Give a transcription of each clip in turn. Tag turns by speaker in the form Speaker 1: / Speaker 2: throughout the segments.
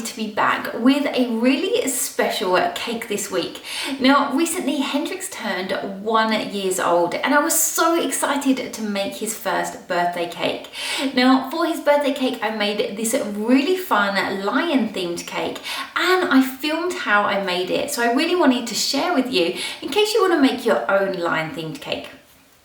Speaker 1: excited to be back with a really special cake this week. Now, recently Hendrix turned 1 year old and I was so excited to make his first birthday cake. Now, for his birthday cake, I made this really fun lion themed cake and I filmed how I made it. So I really wanted to share with you in case you want to make your own lion themed cake.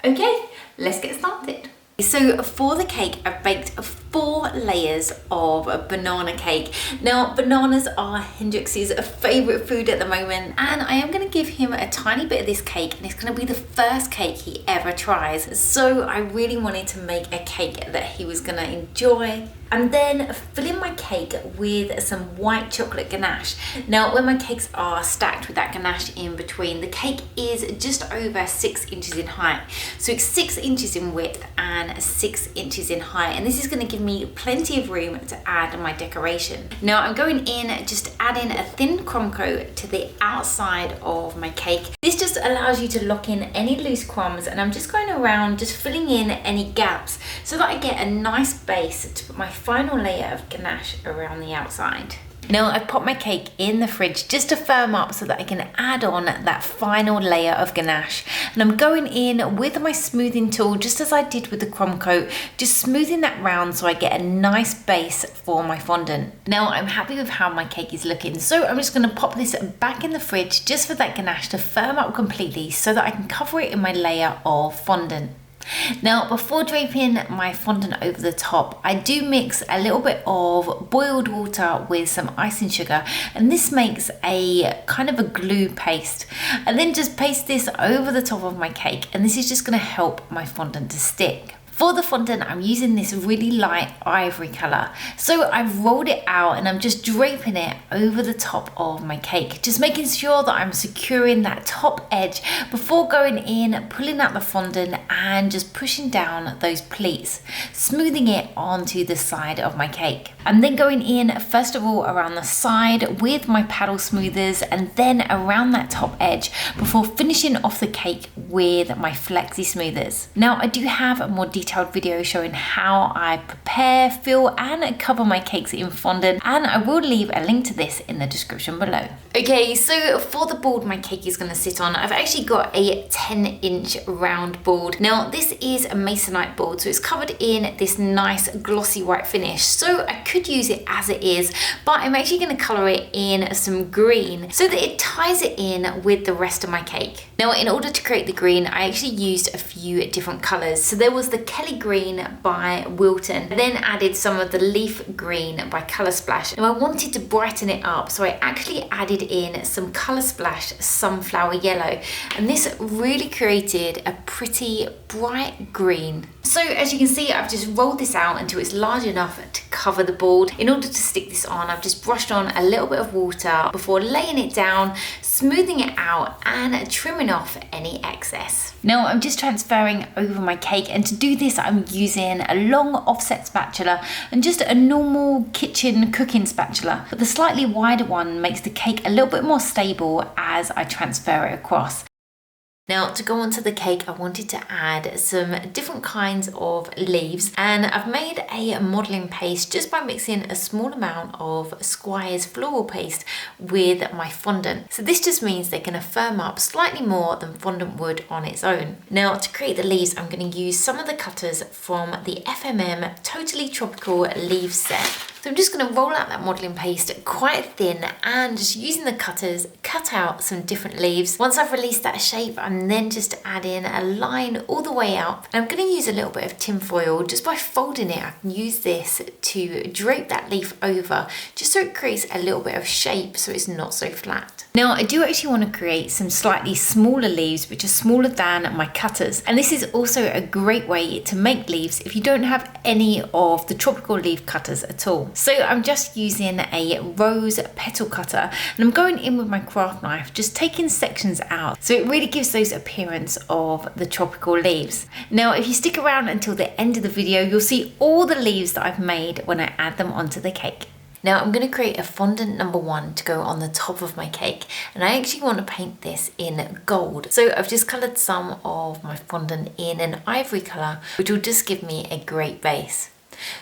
Speaker 1: Okay, let's get started. So for the cake, I've baked 4 layers of banana cake. Now, bananas are Hendrix's favourite food at the moment, and I am going to give him a tiny bit of this cake, and it's going to be the first cake he ever tries. So I really wanted to make a cake that he was going to enjoy. I'm then filling my cake with some white chocolate ganache. Now, when my cakes are stacked with that ganache in between, the cake is just over 6 inches in height. So it's 6 inches in width and 6 inches in height. And this is going to give me plenty of room to add my decoration. Now, I'm going in just adding a thin crumb coat to the outside of my cake. This just allows you to lock in any loose crumbs, and I'm just going around just filling in any gaps so that I get a nice base to put my final layer of ganache around the outside. Now, I've popped my cake in the fridge just to firm up so that I can add on that final layer of ganache. And I'm going in with my smoothing tool, just as I did with the crumb coat, just smoothing that round so I get a nice base for my fondant. Now, I'm happy with how my cake is looking, so I'm just going to pop this back in the fridge just for that ganache to firm up completely so that I can cover it in my layer of fondant. Now, before draping my fondant over the top, I do mix a little bit of boiled water with some icing sugar, and this makes a kind of a glue paste. And then just paste this over the top of my cake, and this is just going to help my fondant to stick. For the fondant, I'm using this really light ivory colour. So I've rolled it out and I'm just draping it over the top of my cake, just making sure that I'm securing that top edge before going in, pulling out the fondant and just pushing down those pleats, smoothing it onto the side of my cake. I'm then going in, first of all, around the side with my paddle smoothers and then around that top edge before finishing off the cake with my flexi smoothers. Now, I do have a more detailed video showing how I prepare, fill and cover my cakes in fondant, and I will leave a link to this in the description below. Okay, so for the board my cake is going to sit on, I've actually got a 10-inch round board. Now, this is a masonite board, so it's covered in this nice glossy white finish, so I could use it as it is, but I'm actually going to colour it in some green so that it ties it in with the rest of my cake. Now, in order to create the green, I actually used a few different colours. So there was the Kelly Green by Wilton, then added some of the Leaf Green by Colour Splash. Now, I wanted to brighten it up, so I actually added in some Colour Splash Sunflower Yellow, and this really created a pretty bright green. So as you can see, I've just rolled this out until it's large enough to cover the board. In order to stick this on, I've just brushed on a little bit of water before laying it down, smoothing it out and trimming off any excess. Now, I'm just transferring over my cake, and to do this I'm using a long offset spatula and just a normal kitchen cooking spatula, but the slightly wider one makes the cake a little bit more stable as I transfer it across. Now, to go onto the cake, I wanted to add some different kinds of leaves, and I've made a modelling paste just by mixing a small amount of Squire's floral paste with my fondant. So this just means they're going to firm up slightly more than fondant would on its own. Now, to create the leaves, I'm going to use some of the cutters from the FMM Totally Tropical Leaf Set. So I'm just going to roll out that modelling paste quite thin and just using the cutters, cut out some different leaves. Once I've released that shape, I'm then just add in a line all the way up. And I'm going to use a little bit of tin foil. Just by folding it, I can use this to drape that leaf over, just so it creates a little bit of shape so it's not so flat. Now, I do actually want to create some slightly smaller leaves, which are smaller than my cutters. And this is also a great way to make leaves if you don't have any of the tropical leaf cutters at all. So I'm just using a rose petal cutter, and I'm going in with my craft knife, just taking sections out. So it really gives those appearance of the tropical leaves. Now, if you stick around until the end of the video, you'll see all the leaves that I've made when I add them onto the cake. Now, I'm going to create a fondant number 1 to go on the top of my cake, and I actually want to paint this in gold. So I've just coloured some of my fondant in an ivory colour, which will just give me a great base.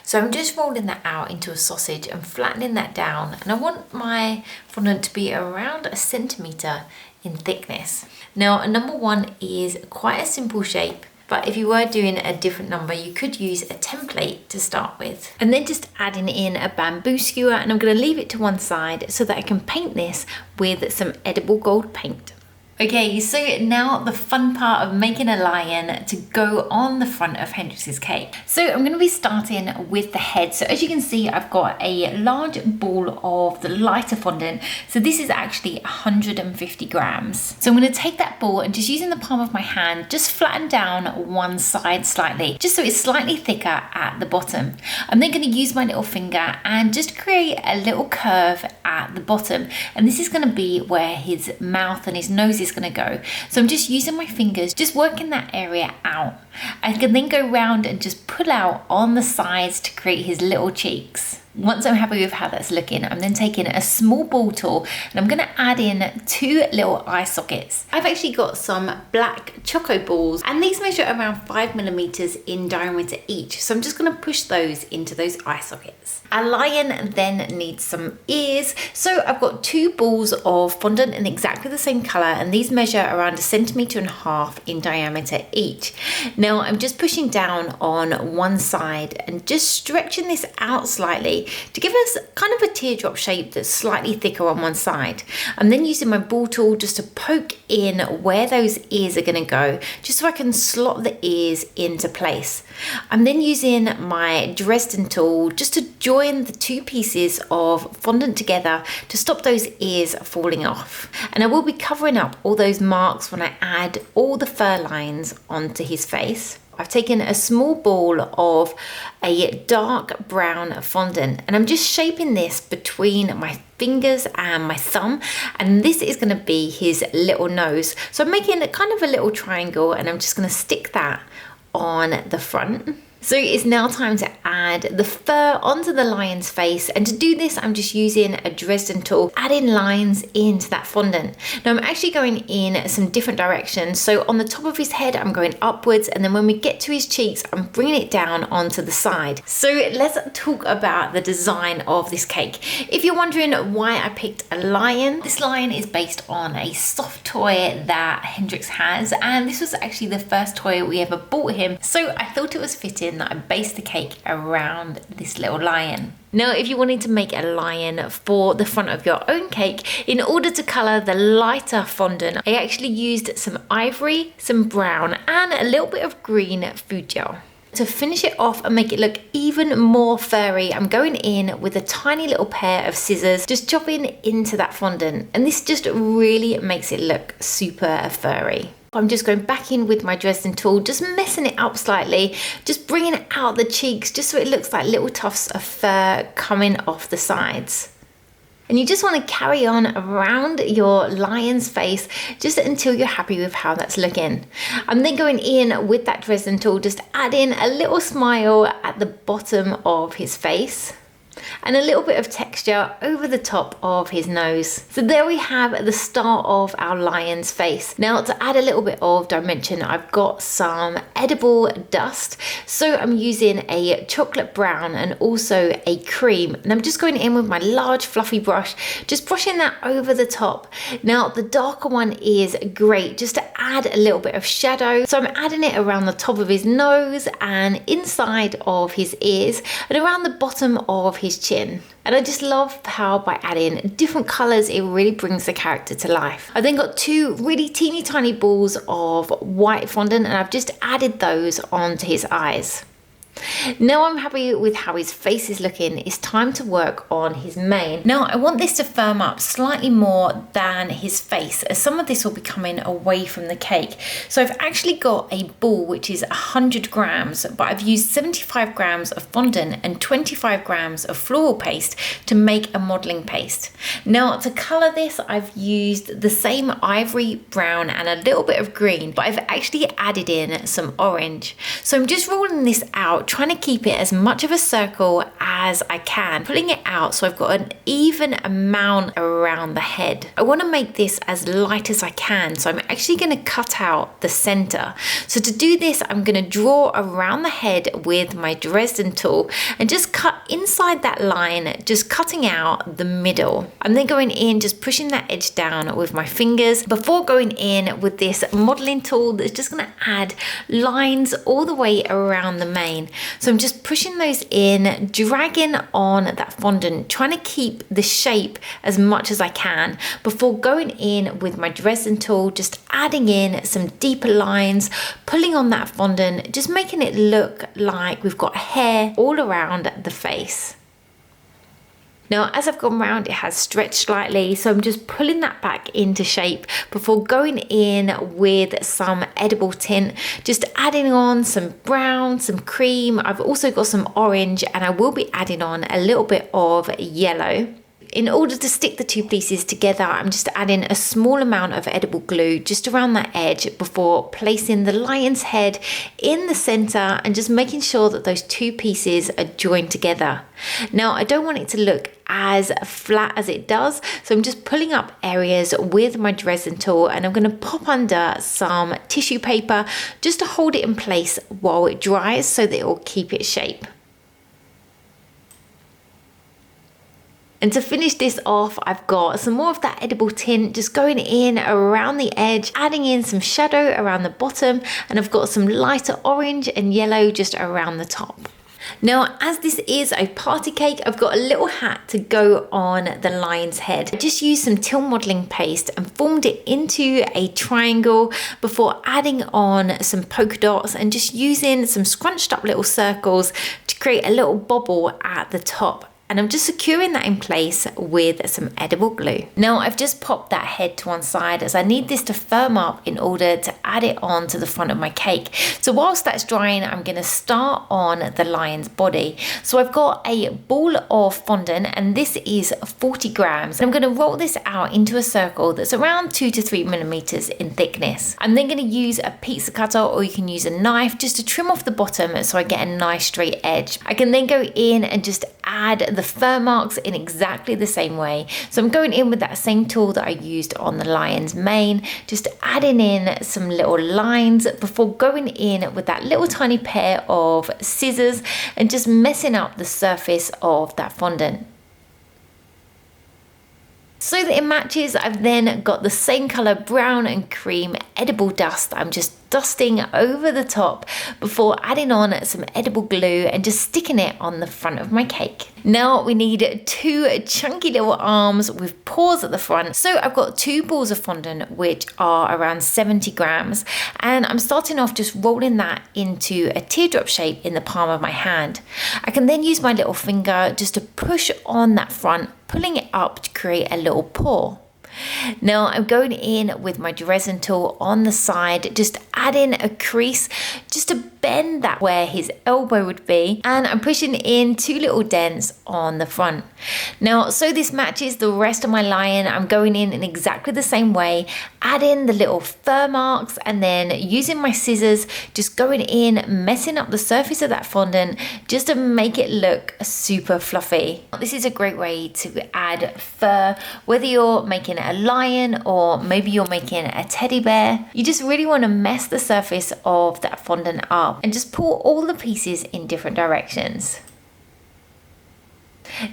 Speaker 1: So I'm just rolling that out into a sausage and flattening that down, and I want my fondant to be around 1 centimetre in thickness. Now number 1 is quite a simple shape, but if you were doing a different number, you could use a template to start with. And then just adding in a bamboo skewer, and I'm going to leave it to one side so that I can paint this with some edible gold paint. Okay, so now the fun part of making a lion to go on the front of Hendrix's cake. So I'm going to be starting with the head. So as you can see, I've got a large ball of the lighter fondant. So this is actually 150 grams. So I'm going to take that ball and just using the palm of my hand, just flatten down one side slightly, just so it's slightly thicker at the bottom. I'm then going to use my little finger and just create a little curve at the bottom. And this is going to be where his mouth and his nose is going to go. So I'm just using my fingers, just working that area out. I can then go round and just pull out on the sides to create his little cheeks. Once I'm happy with how that's looking, I'm then taking a small ball tool and I'm going to add in 2 little eye sockets. I've actually got some black choco balls and these measure around 5mm in diameter each. So I'm just going to push those into those eye sockets. A lion then needs some ears. So I've got 2 balls of fondant in exactly the same colour and these measure around 1.5 centimetres in diameter each. Now I'm just pushing down on one side and just stretching this out slightly to give us kind of a teardrop shape that's slightly thicker on one side. I'm then using my ball tool just to poke in where those ears are going to go, just so I can slot the ears into place. I'm then using my Dresden tool just to join the 2 pieces of fondant together to stop those ears falling off. And I will be covering up all those marks when I add all the fur lines onto his face. I've taken a small ball of a dark brown fondant and I'm just shaping this between my fingers and my thumb, and this is going to be his little nose. So I'm making a kind of a little triangle and I'm just going to stick that on the front. So it's now time to add the fur onto the lion's face, and to do this I'm just using a Dresden tool, adding lines into that fondant. Now I'm actually going in some different directions. So on the top of his head I'm going upwards, and then when we get to his cheeks I'm bringing it down onto the side. So let's talk about the design of this cake. If you're wondering why I picked a lion, this lion is based on a soft toy that Hendrix has, and this was actually the first toy we ever bought him. So I thought it was fitting that I based the cake around this little lion. Now, if you wanted to make a lion for the front of your own cake, in order to colour the lighter fondant, I actually used some ivory, some brown, and a little bit of green food gel. To finish it off and make it look even more furry, I'm going in with a tiny little pair of scissors, just chopping into that fondant, and this just really makes it look super furry. I'm just going back in with my Dresden tool, just messing it up slightly, just bringing out the cheeks, just so it looks like little tufts of fur coming off the sides. And you just want to carry on around your lion's face just until you're happy with how that's looking. I'm then going in with that Dresden tool, just adding a little smile at the bottom of his face and a little bit of texture over the top of his nose. So there we have the start of our lion's face. Now to add a little bit of dimension, I've got some edible dust. So I'm using a chocolate brown and also a cream, and I'm just going in with my large fluffy brush, just brushing that over the top. Now the darker one is great just to add a little bit of shadow. So I'm adding it around the top of his nose and inside of his ears and around the bottom of his chin. And I just love how by adding different colours it really brings the character to life. I've then got 2 really teeny tiny balls of white fondant and I've just added those onto his eyes. Now I'm happy with how his face is looking, it's time to work on his mane. Now I want this to firm up slightly more than his face, as some of this will be coming away from the cake. So I've actually got a ball which is 100 grams, but I've used 75 grams of fondant and 25 grams of floral paste to make a modelling paste. Now to colour this I've used the same ivory, brown and a little bit of green, but I've actually added in some orange. So I'm just rolling this out out, trying to keep it as much of a circle as I can, pulling it out so I've got an even amount around the head. I want to make this as light as I can, so I'm actually going to cut out the center. So to do this, I'm going to draw around the head with my Dresden tool and just cut inside that line, just cutting out the middle. I'm then going in, just pushing that edge down with my fingers before going in with this modeling tool that's just going to add lines all the way around the mane. So I'm just pushing those in, dragging on that fondant, trying to keep the shape as much as I can before going in with my Dresden tool, just adding in some deeper lines, pulling on that fondant, just making it look like we've got hair all around the face. Now, as I've gone round, it has stretched slightly, so I'm just pulling that back into shape before going in with some edible tint, just adding on some brown, some cream. I've also got some orange, and I will be adding on a little bit of yellow. In order to stick the two pieces together, I'm just adding a small amount of edible glue just around that edge before placing the lion's head in the center and just making sure that those two pieces are joined together. Now, I don't want it to look as flat as it does, so I'm just pulling up areas with my Dresden tool, and I'm going to pop under some tissue paper just to hold it in place while it dries so that it will keep its shape. And to finish this off, I've got some more of that edible tint just going in around the edge, adding in some shadow around the bottom, and I've got some lighter orange and yellow just around the top. Now, as this is a party cake, I've got a little hat to go on the lion's head. I just used some teal modeling paste and formed it into a triangle before adding on some polka dots and just using some scrunched up little circles to create a little bobble at the top. And I'm just securing that in place with some edible glue. Now, I've just popped that head to one side as I need this to firm up in order to add it on to the front of my cake. So whilst that's drying, I'm going to start on the lion's body. So I've got a ball of fondant, and this is 40 grams. I'm going to roll this out into a circle that's around 2 to 3 millimeters in thickness. I'm then going to use a pizza cutter, or you can use a knife just to trim off the bottom so I get a nice straight edge. I can then go in and just add the fur marks in exactly the same way. So I'm going in with that same tool that I used on the lion's mane, just adding in some little lines before going in with that little tiny pair of scissors and just messing up the surface of that fondant. So that it matches, I've then got the same colour brown and cream edible dust that I'm just dusting over the top before adding on some edible glue and just sticking it on the front of my cake. Now we need two chunky little arms with paws at the front. So I've got two balls of fondant which are around 70 grams, and I'm starting off just rolling that into a teardrop shape in the palm of my hand. I can then use my little finger just to push on that front, pulling it up to create a little paw. Now I'm going in with my Dresden tool on the side, just adding a crease just to bend that where his elbow would be, and I'm pushing in two little dents on the front. Now, so this matches the rest of my lion, I'm going in exactly the same way, adding the little fur marks and then using my scissors, just going in, messing up the surface of that fondant just to make it look super fluffy. This is a great way to add fur, whether you're making a lion or maybe you're making a teddy bear. You just really want to mess the surface of that fondant up and just pull all the pieces in different directions.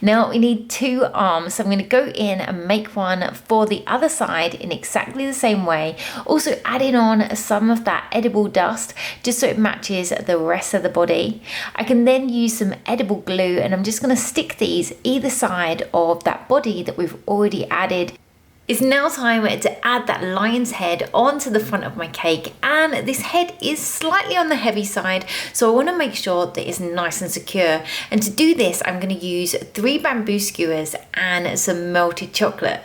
Speaker 1: Now we need two arms, so I'm going to go in and make one for the other side in exactly the same way, also adding on some of that edible dust just so it matches the rest of the body. I can then use some edible glue and I'm just going to stick these either side of that body that we've already added. It's now time to add that lion's head onto the front of my cake, and this head is slightly on the heavy side, so I want to make sure that it's nice and secure. And to do this, I'm going to use 3 bamboo skewers and some melted chocolate.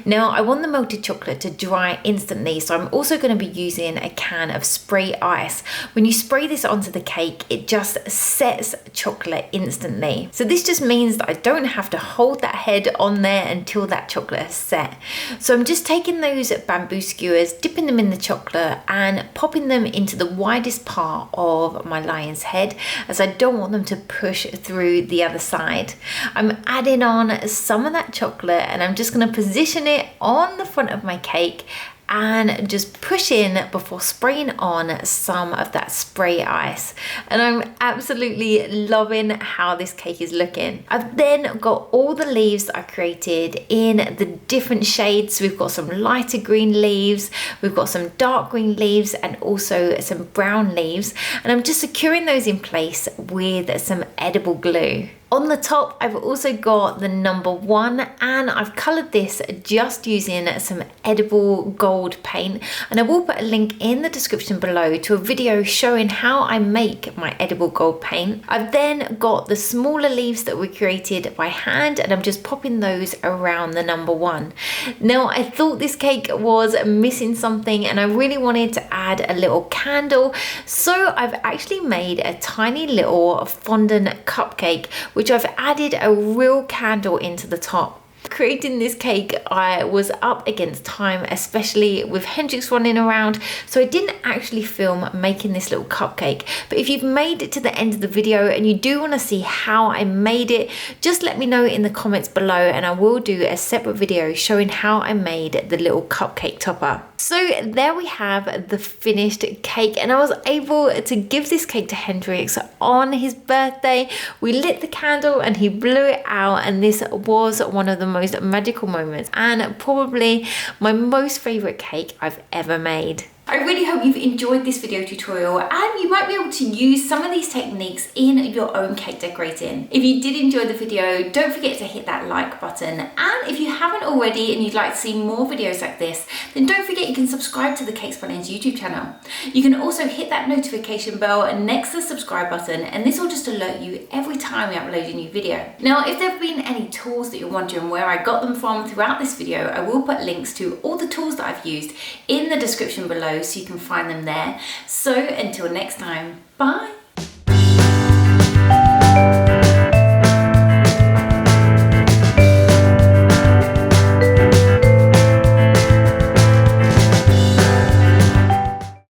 Speaker 1: Now I want the melted chocolate to dry instantly, so I'm also going to be using a can of spray ice. When you spray this onto the cake, it just sets chocolate instantly. So this just means that I don't have to hold that head on there until that chocolate is set. So I'm just taking those bamboo skewers, dipping them in the chocolate and popping them into the widest part of my lion's head, as I don't want them to push through the other side. I'm adding on some of that chocolate and I'm just going to position it on the front of my cake and just push in before spraying on some of that spray ice. And I'm absolutely loving how this cake is looking. I've then got all the leaves that I created in the different shades. We've got some lighter green leaves, we've got some dark green leaves and also some brown leaves. And I'm just securing those in place with some edible glue. On the top, I've also got the number 1 and I've coloured this just using some edible gold paint, and I will put a link in the description below to a video showing how I make my edible gold paint. I've then got the smaller leaves that were created by hand and I'm just popping those around the number 1. Now I thought this cake was missing something and I really wanted to add a little candle, so I've actually made a tiny little fondant cupcake which I've added a real candle into the top. Creating this cake, I was up against time, especially with Hendrix running around, so I didn't actually film making this little cupcake. But if you've made it to the end of the video and you do want to see how I made it, just let me know in the comments below and I will do a separate video showing how I made the little cupcake topper. So there we have the finished cake, and I was able to give this cake to Hendrix on his birthday. We lit the candle and he blew it out, and this was one of the most magical moments and probably my most favourite cake I've ever made. I really hope you've enjoyed this video tutorial and you might be able to use some of these techniques in your own cake decorating. If you did enjoy the video, don't forget to hit that like button, and if you haven't already and you'd like to see more videos like this, then don't forget you can subscribe to the Cake Spontaneous YouTube channel. You can also hit that notification bell next to the subscribe button, and this will just alert you every time we upload a new video. Now, if there have been any tools that you're wondering where I got them from throughout this video, I will put links to all the tools that I've used in the description below so you can find them there. So until next time, bye!